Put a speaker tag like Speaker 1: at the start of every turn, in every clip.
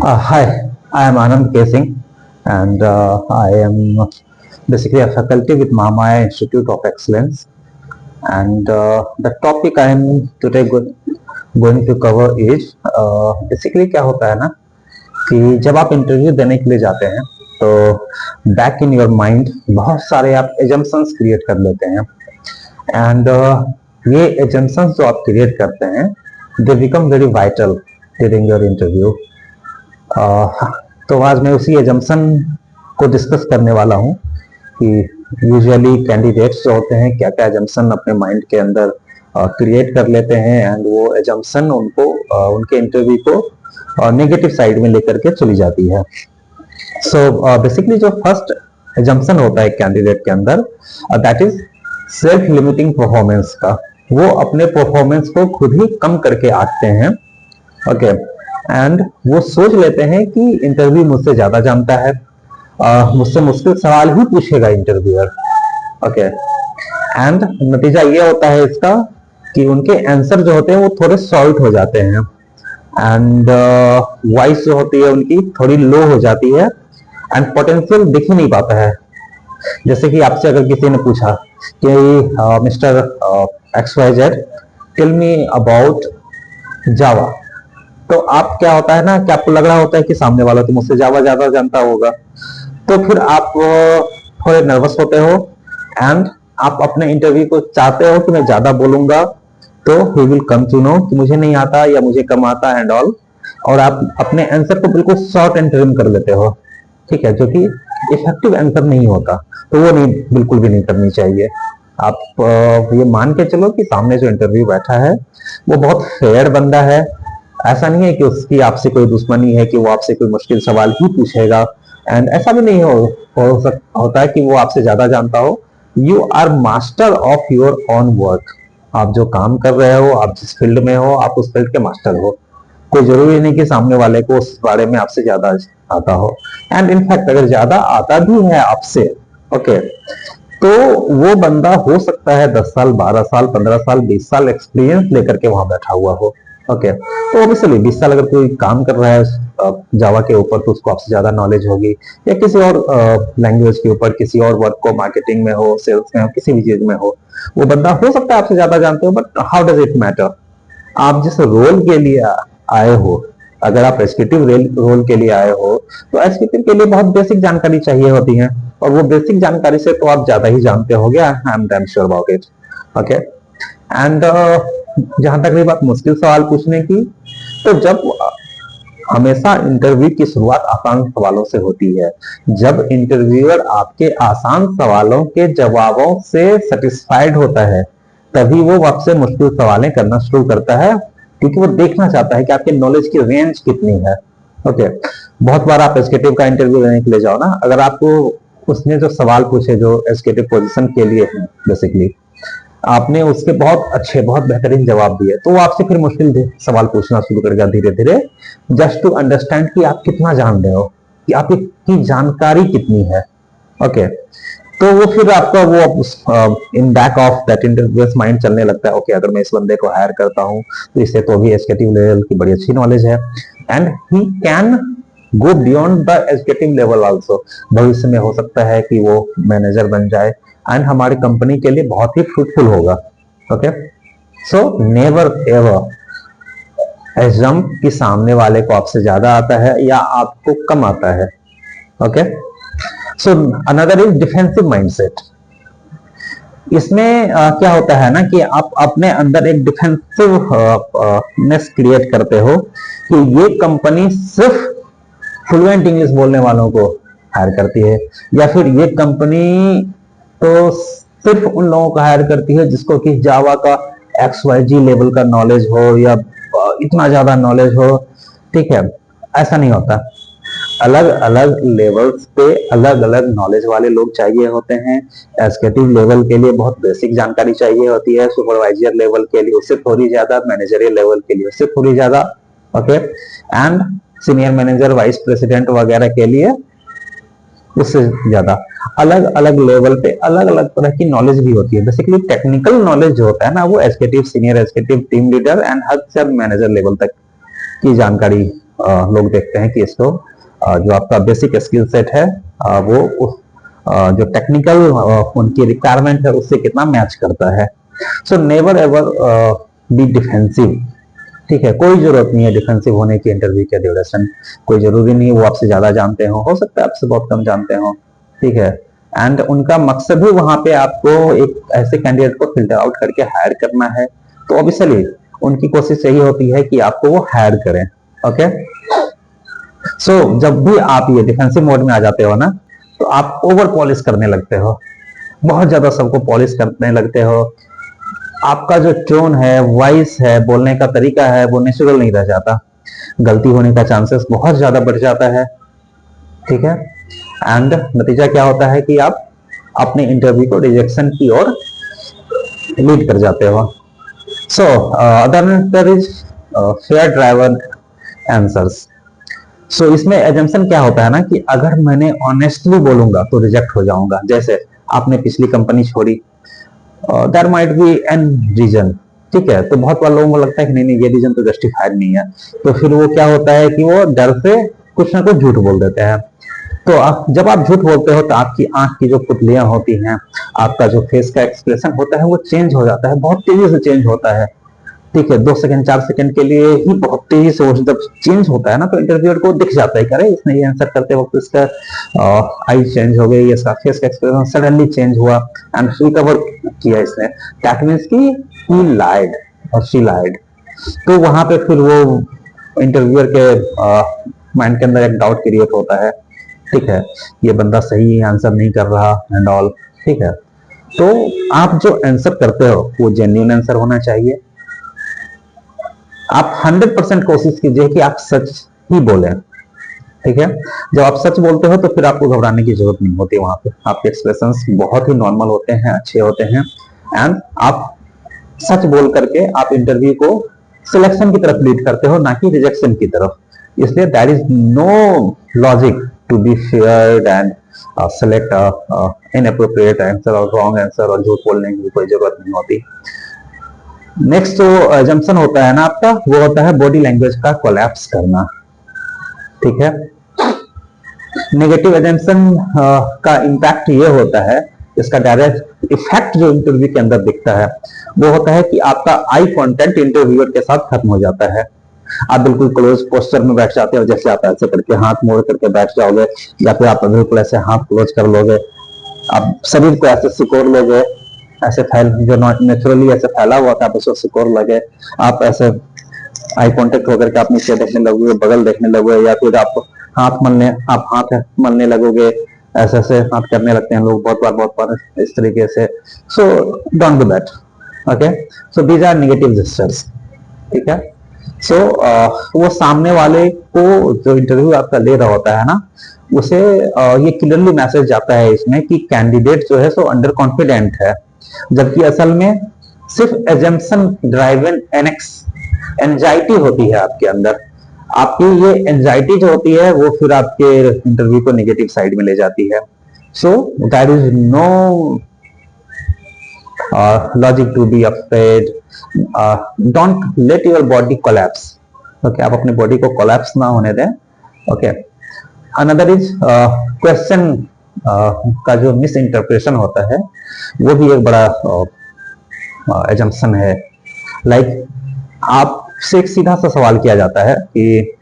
Speaker 1: Hi, I am Anand K. Singh, and I am basically a faculty with Mahamaya Institute of Excellence. And the topic I am today going to cover is basically क्या होता है ना कि जब आप interview देने के लिए जाते हैं तो बैक इन योर माइंड बहुत सारे आप एजम्पशंस क्रिएट कर लेते हैं एंड ये एजम्पशंस जो आप क्रिएट करते हैं they become very vital during your interview. तो आज मैं उसी एजम्पशन को डिस्कस करने वाला हूँ कि यूजुअली कैंडिडेट्स जो होते हैं क्या क्या एजम्पशन अपने माइंड के अंदर क्रिएट कर लेते हैं एंड वो एजम्पशन उनको उनके इंटरव्यू को नेगेटिव साइड में लेकर के चली जाती है। सो बेसिकली जो फर्स्ट एजम्पशन होता है कैंडिडेट के अंदर that is self limiting performance का। वो अपने परफॉर्मेंस को खुद ही कम करके आंकते हैं, ओके एंड वो सोच लेते हैं कि इंटरव्यू मुझसे ज्यादा जानता है, मुझसे मुश्किल सवाल ही पूछेगा इंटरव्यूअर, ओके एंड नतीजा ये होता है इसका कि उनके आंसर जो होते हैं वो थोड़े शॉर्ट हो जाते हैं एंड वॉइस जो होती है उनकी थोड़ी लो हो जाती है एंड पोटेंशियल दिख ही नहीं पाता है। जैसे कि आपसे अगर किसी ने पूछा कि mister XYZ tell me about Java, तो आप क्या होता है ना कि आपको लग रहा होता है कि सामने वाला तो मुझसे जावा ज्यादा जानता होगा, तो फिर आप थोड़े नर्वस होते हो एंड आप अपने इंटरव्यू को चाहते हो कि मैं ज्यादा बोलूंगा तो ही विल कम टू नो कि मुझे नहीं आता या मुझे कम आता एंड ऑल, और आप अपने आंसर को बिल्कुल शॉर्ट एंड ट्रिम कर लेते हो, ठीक है, जो कि इफेक्टिव आंसर नहीं होता, तो वो नहीं बिल्कुल भी नहीं करनी चाहिए। आप ये मान के चलो कि सामने जो इंटरव्यू बैठा है वो बहुत फेयर बंदा है, ऐसा नहीं है कि उसकी आपसे कोई दुश्मनी है कि वो आपसे कोई मुश्किल सवाल ही पूछेगा एंड ऐसा भी नहीं होता है कि वो आपसे ज्यादा जानता हो। You are master of your own work. आप जो काम कर रहे हो, आप जिस फील्ड में हो, आप उस फील्ड के मास्टर हो। कोई जरूरी नहीं कि सामने वाले को उस बारे में आपसे ज्यादा आता हो एंड इनफैक्ट अगर ज्यादा आता भी है आपसे, ओके, तो वो बंदा हो सकता है 10 साल 12 साल 15 साल 20 साल एक्सपीरियंस लेकर के वहां बैठा हुआ हो, ओके तो ऑब्वियसली 20 साल अगर कोई काम कर रहा है जावा के ऊपर तो उसको आपसे ज्यादा नॉलेज होगी, या किसी और लैंग्वेज के ऊपर, किसी और वर्क को, मार्केटिंग में हो, सेल्स में हो, किसी भी चीज में हो, वो बंदा हो सकता है आपसे ज्यादा जानते हो, but how does it matter. आप जिस रोल के लिए आए हो, अगर आप एग्जीक्यूटिव रोल के लिए आए हो तो एग्जीक्यूटिव के लिए बहुत बेसिक जानकारी चाहिए होती है, और वो बेसिक जानकारी से तो आप ज्यादा ही जानते होगे, I am damn sure about it, okay and जहां तक रही बात मुश्किल सवाल पूछने की, तो जब हमेशा इंटरव्यू की शुरुआत आसान सवालों से होती है, जब इंटरव्यूअर आपके आसान सवालों के जवाबों से सेटिस्फाइड होता है तभी वो आपसे मुश्किल सवालें करना शुरू करता है, क्योंकि वो देखना चाहता है कि आपके नॉलेज की रेंज कितनी है, ओके बहुत बार आप एग्जीक्यूटिव का इंटरव्यू लेने के लिए जाओ ना, अगर आपको उसने जो सवाल पूछे जो एग्जीक्यूटिव पोजीशन के लिए है, बेसिकली आपने उसके बहुत अच्छे बहुत बेहतरीन जवाब दिए, तो वो आपसे फिर मुश्किल सवाल पूछना शुरू करेगा धीरे धीरे, जस्ट टू अंडरस्टैंड कि आप कितना जान रहे हो, कि आपकी जानकारी कितनी है, ओके तो वो फिर आपका वो in back of that interviewers mind चलने लगता है, ओके अगर मैं इस बंदे को हायर करता हूं तो इससे तो भी एग्जीक्यूटिव लेवल की बड़ी अच्छी नॉलेज है and he can go beyond the executive level also. भविष्य में हो सकता है कि वो मैनेजर बन जाए एंड हमारी कंपनी के लिए बहुत ही फ्रूटफुल होगा, okay so never ever assume कि सामने वाले को आपसे ज्यादा आता है या आपको कम आता है, okay so another is defensive mindset. इसमें क्या होता है ना कि आप अपने अंदर एक डिफेंसिवनेस क्रिएट करते हो कि ये कंपनी सिर्फ फ्लुएंट इंग्लिश बोलने वालों को हायर करती है, या फिर ये कंपनी तो सिर्फ उन लोगों को हायर करती है जिसको कि जावा का XYZ लेवल का नॉलेज हो या इतना ज्यादा नॉलेज हो, ठीक है, ऐसा नहीं होता। अलग अलग लेवल्स पे अलग अलग नॉलेज वाले लोग चाहिए होते हैं। एग्जीक्यूटिव लेवल के लिए बहुत बेसिक जानकारी चाहिए होती है, सुपरवाइजर लेवल के लिए उससे थोड़ी ज्यादा, मैनेजरियल लेवल के लिए उससे थोड़ी ज्यादा, okay and senior manager, vice president वगैरह के लिए उससे ज्यादा। अलग अलग लेवल पे अलग अलग तरह की नॉलेज भी होती है। बेसिकली टेक्निकल नॉलेज जो होता है ना वो executive, senior executive, team leader and हर सब मैनेजर लेवल तक की जानकारी लोग देखते हैं कि इसको जो आपका बेसिक स्किल सेट है वो जो टेक्निकल उनकी रिक्वायरमेंट है उससे कितना मैच करता है। So never ever be defensive, ठीक है। कोई जरूरत नहीं है डिफेंसिव होने की इंटरव्यू के ड्यूरेशन, कोई जरूरी नहीं है वो आपसे ज्यादा जानते हो सकता है आपसे बहुत कम जानते हो, ठीक है। एंड उनका मकसद भी वहां पे आपको एक ऐसे कैंडिडेट को फिल्टर आउट करके हायर करना है, तो ऑब्वियसली उनकी कोशिश यही होती है कि आपको वो हायर करें, ओके। सो जब भी आप ये डिफेंसिव मोड में आ जाते हो ना, तो आप ओवर पॉलिश करने लगते हो, बहुत ज्यादा सबको पॉलिश करने लगते हो, आपका जो टोन है, वॉइस है, बोलने का तरीका है वो नेचुरल नहीं रह जाता, गलती होने का चांसेस बहुत ज्यादा बढ़ जाता है, ठीक है। एंड नतीजा क्या होता है कि आप अपने इंटरव्यू को रिजेक्शन की ओर लीड कर जाते हो। So other is fair driver answers. So इसमें एजम्पशन क्या होता है ना कि अगर मैंने ऑनेस्टली बोलूंगा तो रिजेक्ट हो जाऊंगा। जैसे आपने पिछली कंपनी छोड़ी, there might be an reason, ठीक है। तो बहुत बार लोगों को लगता है कि नहीं नहीं ये रीजन तो जस्टिफाइड नहीं है, तो फिर वो क्या होता है कि वो डर से कुछ ना कुछ झूठ बोल देते हैं। तो जब आप झूठ बोलते हो तो आपकी आंख की जो पुतलियां होती हैं, आपका जो फेस का एक्सप्रेशन होता है वो चेंज हो जाता है, बहुत तेजी से चेंज होता है, ठीक है। 2 सेकंड 4 सेकंड के लिए ही बहुत तेजी से जब चेंज होता है ना, तो इंटरव्यूअर को दिख जाता है कि अरे इसने ये आंसर करते वक्त इसका आई चेंज हो गई, इसका फेस का एक्सप्रेशन सडनली चेंज हुआ एंड रिकवर किया इसने, दैट मींस कि ही लाइड और शी लाइड। तो वहां पे फिर वो इंटरव्यूअर के माइंड के अंदर एक डाउट क्रिएट होता है, ठीक है, ये बंदा सही आंसर नहीं कर रहा एंड ऑल, ठीक है। तो आप जो आंसर करते हो वो जेन्युइन आंसर होना चाहिए। आप 100% कोशिश कीजिए कि आप सच ही बोलें, ठीक है। जब आप सच बोलते हो तो फिर आपको घबराने की जरूरत नहीं होती, वहां पे आपके एक्सप्रेशंस बहुत ही नॉर्मल होते हैं, अच्छे होते हैं एंड आप सच बोल करके आप इंटरव्यू को सिलेक्शन की तरफ लीड करते हो, ना कि रिजेक्शन की तरफ। इसलिए there is no logic to be feared and select inappropriate answer और रॉन्ग आंसर और झूठ बोलने की कोई जरूरत नहीं होती। नेक्स्ट जो अजम्पशन होता है ना आपका, वो होता है बॉडी लैंग्वेज का कोलैप्स करना, ठीक है। नेगेटिव अजम्पशन का इंपैक्ट ये होता है, इसका डायरेक्ट इफेक्ट जो इंटरव्यू के अंदर दिखता है वो होता है कि आपका आई कांटेक्ट इंटरव्यूअर के साथ खत्म हो जाता है। आप बिल्कुल क्लोज पोस्चर में बैठ जाते हो, जैसे आप ऐसे करके हाथ मोड़ करके बैठ जाओगे, या फिर आप बिल्कुल ऐसे हाथ क्लोज कर लोगे, आप शरीर को ऐसे सिकोड़ लोगे, ऐसे फैल जो नेचुरली ऐसे फैला हुआ था आप उसको सिकोड़ लगे, आप ऐसे आई कांटेक्ट होकर के आप नीचे देखने लगोगे, बगल देखने लगोगे, या फिर आप हाथ मलने लगोगे, ऐसे ऐसे हाथ करने लगते हैं लोग बहुत बार इस तरीके से। So don't do that, okay. So these are negative gestures, ठीक है। सो वो सामने वाले को जो इंटरव्यू आपका ले रहा होता है ना, उसे ये क्लियरली मैसेज जाता है इसमें कि कैंडिडेट जो है सो अंडर कॉन्फिडेंट है, जबकि असल में सिर्फ एजम्पशन ड्राइवन एंजाइटी होती है आपके अंदर। आपकी ये एंजाइटी जो होती है वो फिर आपके इंटरव्यू को नेगेटिव साइड में ले जाती है। So there is no logic to be afraid, don't let your body collapse, okay. आप अपनी बॉडी को कोलैप्स ना होने दें, ओके। अनदर इज क्वेश्चन का जो मिस इंटरप्रेशन होता है वो भी एक बड़ा एजम्पशन है। लाइक आपसे एक सीधा सा सवाल किया जाता है कि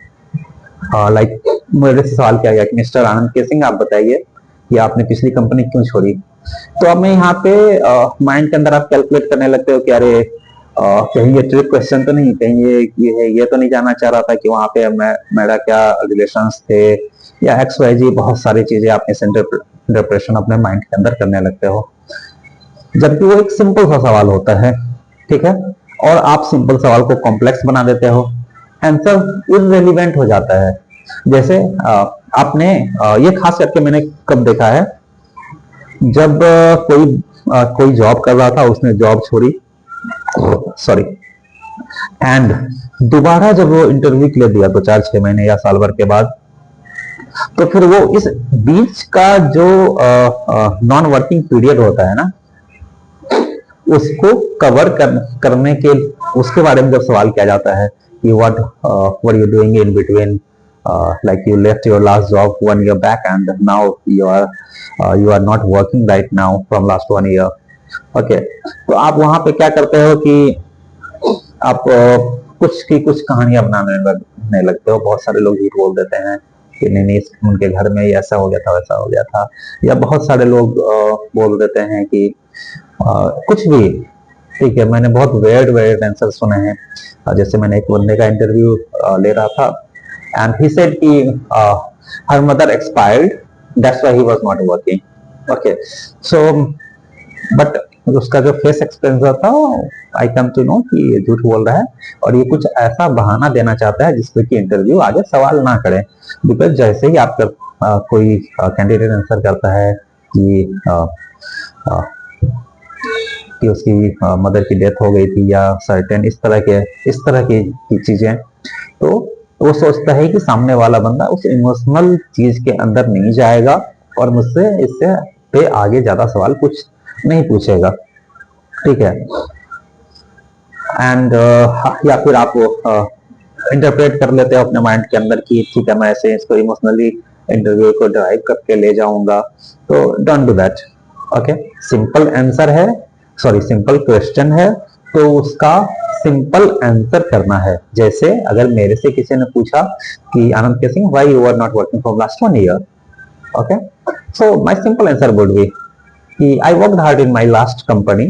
Speaker 1: लाइक मेरे से सवाल किया गया कि मिस्टर आनंद के सिंह आप बताइए कि आपने पिछली कंपनी क्यों छोड़ी। तो अब मैं यहाँ पे माइंड के अंदर आप कैलकुलेट करने लगते हो कि अरे कहीं ये ट्रिक क्वेश्चन तो नहीं, कहीं ये तो नहीं जानना चाह रहा था कि वहां पे मेरा क्या रिलेशंस थे, या एक्स वाई जी, बहुत सारी चीजें आप इस इंटरप्रेशन अपने माइंड के अंदर करने लगते हो, जबकि वो एक सिंपल सा सवाल होता है, ठीक है। और आप सिंपल सवाल को कॉम्प्लेक्स बना देते हो, आंसर इररिलेवेंट हो जाता है। जैसे आपने ये खास करके मैंने कब देखा है, जब कोई जॉब कर रहा था, उसने जॉब छोड़ी, सॉरी, एंड दोबारा जब वो इंटरव्यू के लिए दिया तो 4-6 महीने या साल भर के बाद, तो फिर वो इस बीच का जो नॉन वर्किंग पीरियड होता है ना, उसको कवर करने के उसके बारे में जब सवाल किया जाता है कि what you doing in between, like you left your last job 1 year back and now you are not working right now from last 1 year. Okay, तो आप वहां पे क्या करते हो कि आप कुछ की कुछ कहानियां बनाने लगते हो। बहुत सारे लोग झूठ बोल देते हैं कि नहीं नहीं उनके घर में ये ऐसा हो गया था वैसा हो गया था, या बहुत सारे लोग बोल देते हैं कि कुछ भी। ठीक है, मैंने बहुत वेयर्ड वेयर्ड आंसर सुने हैं। जैसे मैंने एक बंदे का इंटरव्यू ले रहा था एंड ही सेड कि her mother expired, that's why he was not working. Okay, so but उसका जो फेस एक्सप्रेशन था, आई कम टू नो कि ये झूठ बोल रहा है और ये कुछ ऐसा बहाना देना चाहता है जिसपे कि इंटरव्यू आगे सवाल ना करे। बिकॉज जैसे ही आप कोई कैंडिडेट आंसर करता है कि उसकी मदर की डेथ हो गई थी या सर्टेन इस तरह की चीजें, तो वो सोचता है कि सामने वाला बंदा उस इमोशनल चीज के अंदर नहीं जाएगा और मुझसे इससे पे आगे ज्यादा सवाल कुछ नहीं पूछेगा। ठीक है, एंड या फिर आप इंटरप्रेट कर लेते हो अपने माइंड के अंदर कि ठीक है मैं ऐसे इसको इमोशनली इंटरव्यू को ड्राइव करके ले जाऊंगा, तो don't do that. Okay, simple answer है, सॉरी सिंपल क्वेश्चन है तो उसका सिंपल आंसर करना है। जैसे अगर मेरे से किसी ने पूछा कि Anand K Singh why you are not working for last 1 year, okay, so my simple answer would be कि I worked hard in my last company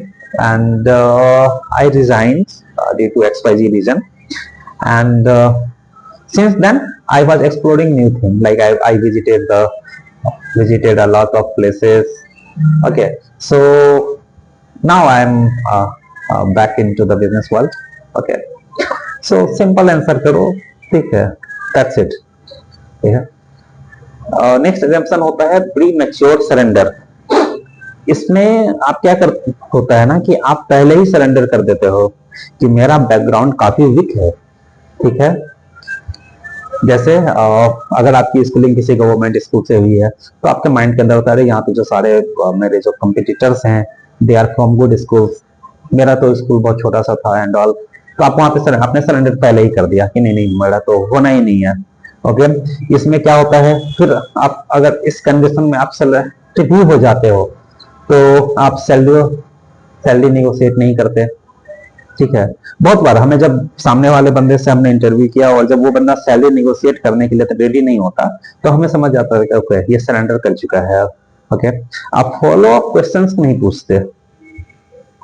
Speaker 1: and I resigned due to XYZ reason, and since then I was exploring new things, like I visited a lot of places. Okay, so now I'm back into the business world. Okay, so simple answer करो, ठीक है, that's it. ठीक है, next example होता है premature surrender. इसमें आप क्या कर होता है ना कि आप पहले ही सरेंडर कर देते हो कि मेरा बैकग्राउंड काफी वीक है। ठीक है, जैसे अगर आपकी स्कूलिंग किसी गवर्नमेंट स्कूल से हुई है तो आपके माइंड के अंदर होता है यहाँ पे जो सारे मेरे जो कंपटीटर्स हैं they are from good school, मेरा तो स्कूल बहुत छोटा सा था एंड ऑल, तो आप वहां पे आपने सरेंडर पहले ही कर दिया कि नहीं नहीं मेरा तो होना ही नहीं है। ओके, इसमें क्या होता है फिर आप अगर इस कंडीशन में आप सेलेक्ट भी हो जाते हो तो आप सैलरी नेगोशिएट नहीं करते। ठीक है, बहुत बार हमें जब सामने वाले बंदे से हमने इंटरव्यू किया और जब वो बंदा सैलरी नेगोशिएट करने के लिए रेडी नहीं होता तो हमें समझ जाता है कि ओके ये सरेंडर कर चुका है। ओके, आप फॉलो अप क्वेश्चंस नहीं पूछते।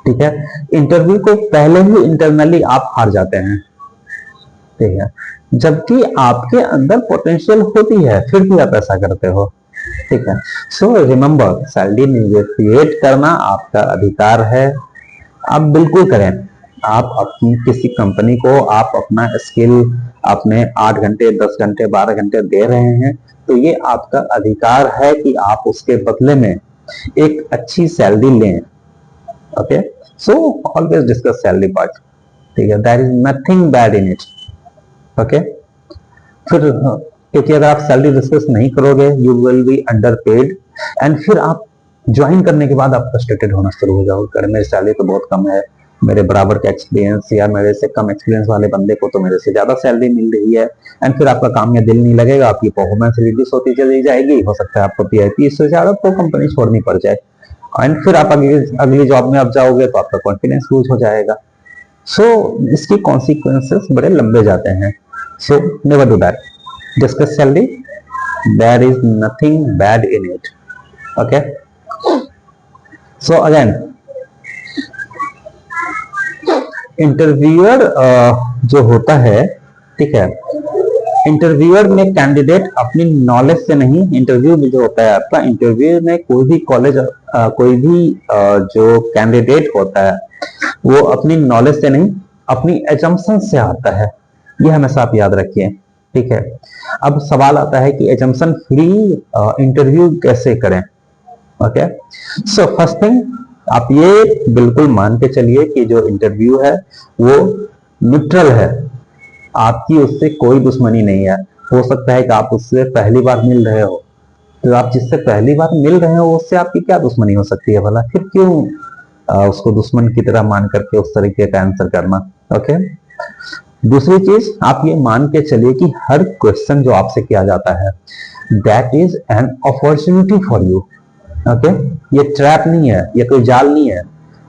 Speaker 1: ठीक है, इंटरव्यू को पहले ही इंटरनली आप हार जाते हैं। ठीक है, जबकि आपके अंदर पोटेंशियल होती है फिर भी आप ऐसा करते हो। ठीक है, सो रिमेंबर सैलरी नेगोशिएट करना आपका अधिकार है, आप बिल्कुल करें। आप अपनी किसी कंपनी को आप अपना स्किल अपने 8 घंटे 10 घंटे 12 घंटे दे रहे हैं तो ये आपका अधिकार है कि आप उसके बदले में एक अच्छी सैलरी लें। Okay, so always discuss salary part. ठीक है, there is nothing bad in it. Okay, फिर क्योंकि अगर आप सैलरी डिस्कस नहीं करोगे you will be underpaid and फिर आप ज्वाइन करने के बाद आप फ्रस्ट्रेटेड होना शुरू हो जाओगे, मेरी सैलरी तो बहुत कम है, मेरे बराबर का एक्सपीरियंस या मेरे से कम एक्सपीरियंस वाले बंदे को तो मेरे से ज्यादा सैलरी मिल रही है। एंड फिर आपका काम में दिल नहीं लगेगा, आपकी परफॉर्मेंस रिड्यूस होती चली जाएगी, हो सकता है आपको पीआईपी इससे ज्यादा तो कंपनी छोड़नी पड़ जाए एंड फिर आप अगली जॉब में आप जाओगे तो आपका कॉन्फिडेंस लूज हो जाएगा। सो इसकी कॉन्सिक्वेंसेस बड़े लंबे जाते हैं। So never do that, discuss salary, there is nothing bad in it. Okay, so again interviewer जो होता है, ठीक है, इंटरव्यूअर में कैंडिडेट अपनी नॉलेज से नहीं, इंटरव्यू में जो होता है आपका इंटरव्यू में कोई भी कॉलेज कोई भी जो कैंडिडेट होता है वो अपनी नॉलेज से नहीं अपनी एजम्पशन से आता है, ये हमेशा आप याद रखिए। ठीक है, अब सवाल आता है कि एजम्पशन फ्री इंटरव्यू कैसे करें। ओके, सो फर्स्ट थिंग आप ये बिल्कुल मान के चलिए कि जो इंटरव्यू है वो न्यूट्रल है, आपकी उससे कोई दुश्मनी नहीं है। हो सकता है कि आप उससे पहली बार मिल रहे हो तो आप जिससे पहली बार मिल रहे हो उससे आपकी क्या दुश्मनी हो सकती है भला, फिर क्यों उसको दुश्मन की तरह मान करके उस तरीके का आंसर करना। ओके, दूसरी चीज आप ये मान के चलिए कि हर क्वेश्चन जो आपसे किया जाता है that is an opportunity for you. Okay, ये ट्रैप नहीं है, ये कोई जाल नहीं है।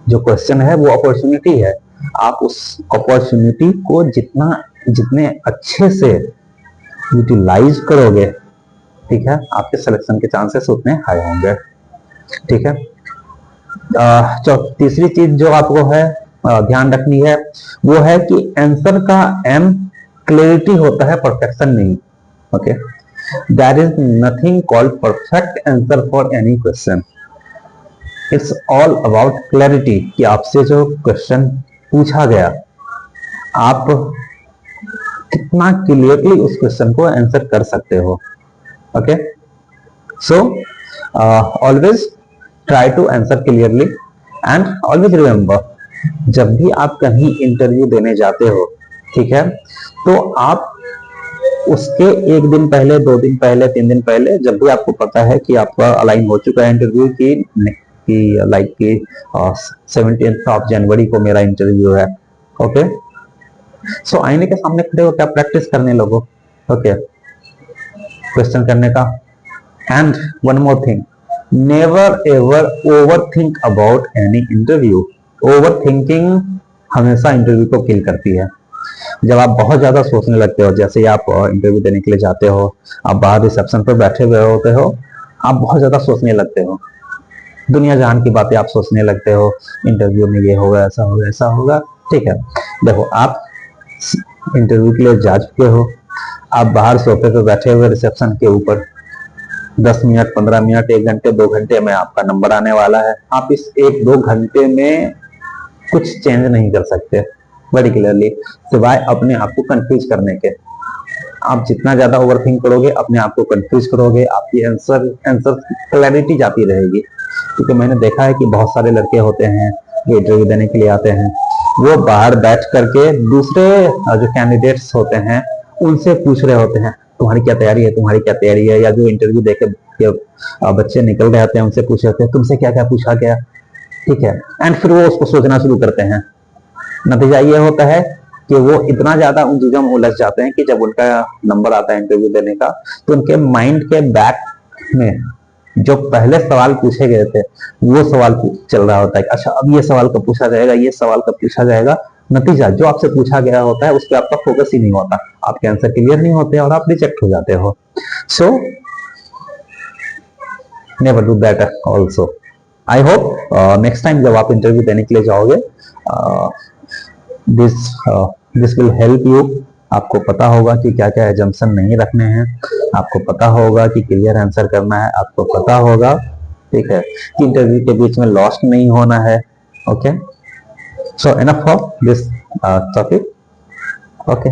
Speaker 1: जो क्वेश्चन है वो अपॉर्चुनिटी है। आप उस अपॉर्चुनिटी को जितने अच्छे से यूटिलाइज करोगे, ठीक है, आपके सिलेक्शन के चांसेस उतने हाई होंगे। ठीक है, तीसरी चीज जो आपको है ध्यान रखनी है वो है कि आंसर का एम क्लैरिटी होता है, परफेक्शन नहीं। Okay, there is nothing called perfect answer for any question. It's all about clarity कि आपसे जो क्वेश्चन पूछा गया आप कितना क्लियरली उस क्वेश्चन को आंसर कर सकते हो। Okay, so always try to answer clearly and always remember, जब भी आप कहीं इंटरव्यू देने जाते हो, ठीक है, तो आप उसके एक दिन पहले, 2 दिन पहले, 3 दिन पहले, जब भी आपको पता है कि आपका अलाइन हो चुका है इंटरव्यू की लाइक कि 17 ऑफ जनवरी को मेरा इंटरव्यू है। ओके, सो आईने के सामने खड़े होकर आप प्रैक्टिस करने लगो। ओके, क्वेश्चन करने का। And one more thing, never ever over think about any interview. Over thinking हमेशा इंटरव्यू को किल करती है। जब आप बहुत ज्यादा सोचने लगते हो, जैसे ही आप इंटरव्यू देने के लिए जाते हो, आप बाहर रिसेप्शन पर बैठे हुए होते हो, आप बहुत ज्यादा सोचने लगते हो, दुनिया जहान की बातें आप सोचने लगते हो, इंटरव्यू में ये होगा, ऐसा होगा, ऐसा होगा। ठीक है, देखो आप इंटरव्यू के लिए जा चुके हो, आप बाहर सोफे पे बैठे हुए रिसेप्शन के ऊपर, 10 मिनट, 15 मिनट, 1 घंटे, 2 घंटे में आपका नंबर आने वाला है। आप इस 1-2 घंटे में कुछ चेंज नहीं कर सकते वेरी क्लियरली, सिवाय अपने आप को कंफ्यूज करने के। आप जितना ज्यादा ओवरथिंक करोगे, अपने आप को कंफ्यूज करोगे, आपकी आंसर क्लैरिटी जाती रहेगी। क्योंकि मैंने देखा है कि बहुत सारे लड़के होते हैं जो इंटरव्यू देने के लिए आते हैं, वो बाहर बैठ करके दूसरे जो कैंडिडेट्स होते हैं उनसे पूछ रहे होते हैं तुम्हारी क्या तैयारी है, तुम्हारी क्या तैयारी है, या जो इंटरव्यू देके बच्चे निकल रहे होते हैं उनसे पूछ रहे होते हैं तुमसे क्या क्या पूछा गया। ठीक है, एंड फिर वो उसको सोचना शुरू करते हैं। नतीजा ये होता है कि वो इतना ज्यादा उन चीजों में उलझ जाते हैं कि जब उनका नंबर आता है इंटरव्यू देने का, तो उनके माइंड के बैक में जो पहले सवाल पूछे गए थे वो सवाल चल रहा होता है। अच्छा, अब ये सवाल कब पूछा जाएगा, ये सवाल कब पूछा जाएगा। नतीजा जो आपसे पूछा गया होता है उस पर आपका फोकस ही नहीं होता, आपके आंसर क्लियर नहीं होते और आप रिजेक्ट हो जाते हो। So never do that also. I hope next time जब आप इंटरव्यू देने के लिए जाओगे, दिस विल हेल्प यू। आपको पता होगा कि क्या क्या एजम्पशन नहीं रखने हैं, आपको पता होगा कि क्लियर आंसर करना है, आपको पता होगा, ठीक है, कि इंटरव्यू के बीच में लॉस्ट नहीं होना है। Okay, so enough of this topic. Okay.